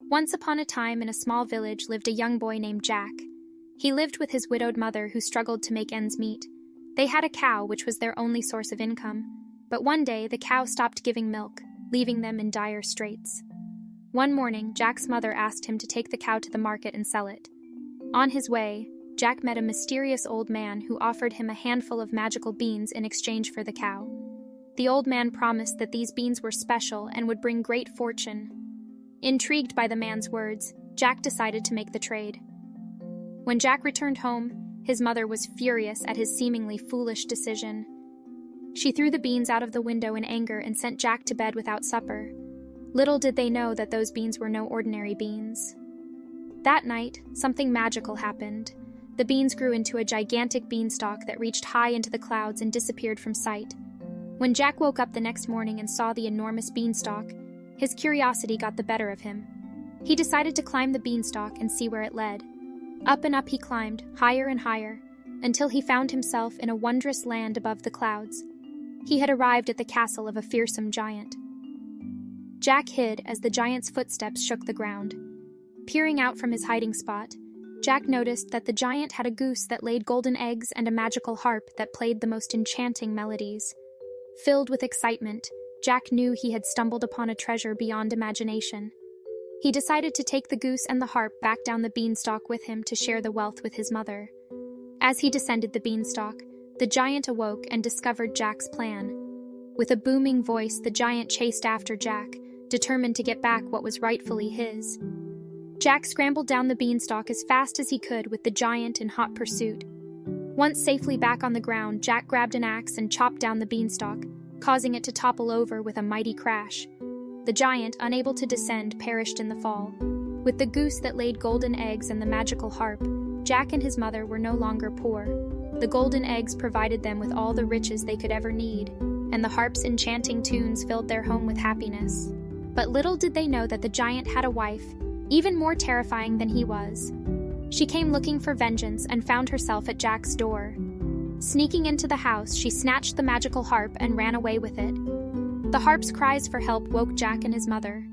Once upon a time in a small village lived a young boy named Jack. He lived with his widowed mother who struggled to make ends meet. They had a cow which was their only source of income, but one day the cow stopped giving milk, leaving them in dire straits. One morning, Jack's mother asked him to take the cow to the market and sell it. On his way, Jack met a mysterious old man who offered him a handful of magical beans in exchange for the cow. The old man promised that these beans were special and would bring great fortune. Intrigued by the man's words, Jack decided to make the trade. When Jack returned home, his mother was furious at his seemingly foolish decision. She threw the beans out of the window in anger and sent Jack to bed without supper. Little did they know that those beans were no ordinary beans. That night, something magical happened. The beans grew into a gigantic beanstalk that reached high into the clouds and disappeared from sight. When Jack woke up the next morning and saw the enormous beanstalk, his curiosity got the better of him. He decided to climb the beanstalk and see where it led. Up and up he climbed, higher and higher, until he found himself in a wondrous land above the clouds. He had arrived at the castle of a fearsome giant. Jack hid as the giant's footsteps shook the ground. Peering out from his hiding spot, Jack noticed that the giant had a goose that laid golden eggs and a magical harp that played the most enchanting melodies. Filled with excitement, Jack knew he had stumbled upon a treasure beyond imagination. He decided to take the goose and the harp back down the beanstalk with him to share the wealth with his mother. As he descended the beanstalk, the giant awoke and discovered Jack's plan. With a booming voice, the giant chased after Jack, determined to get back what was rightfully his. Jack scrambled down the beanstalk as fast as he could with the giant in hot pursuit. Once safely back on the ground, Jack grabbed an axe and chopped down the beanstalk, causing it to topple over with a mighty crash. The giant, unable to descend, perished in the fall. With the goose that laid golden eggs and the magical harp, Jack and his mother were no longer poor. The golden eggs provided them with all the riches they could ever need, and the harp's enchanting tunes filled their home with happiness. But little did they know that the giant had a wife, even more terrifying than he was. She came looking for vengeance and found herself at Jack's door. Sneaking into the house, she snatched the magical harp and ran away with it. The harp's cries for help woke Jack and his mother.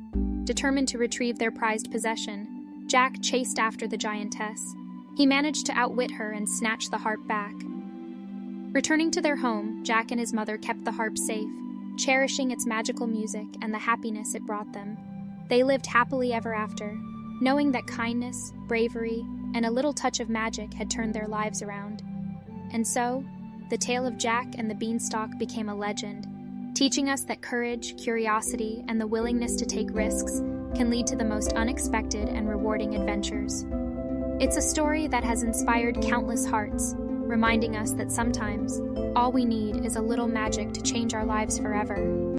Determined to retrieve their prized possession, Jack chased after the giantess. He managed to outwit her and snatch the harp back. Returning to their home, Jack and his mother kept the harp safe, cherishing its magical music and the happiness it brought them. They lived happily ever after, knowing that kindness, bravery, and a little touch of magic had turned their lives around. And so, the tale of Jack and the Beanstalk became a legend, teaching us that courage, curiosity, and the willingness to take risks can lead to the most unexpected and rewarding adventures. It's a story that has inspired countless hearts, reminding us that sometimes all we need is a little magic to change our lives forever.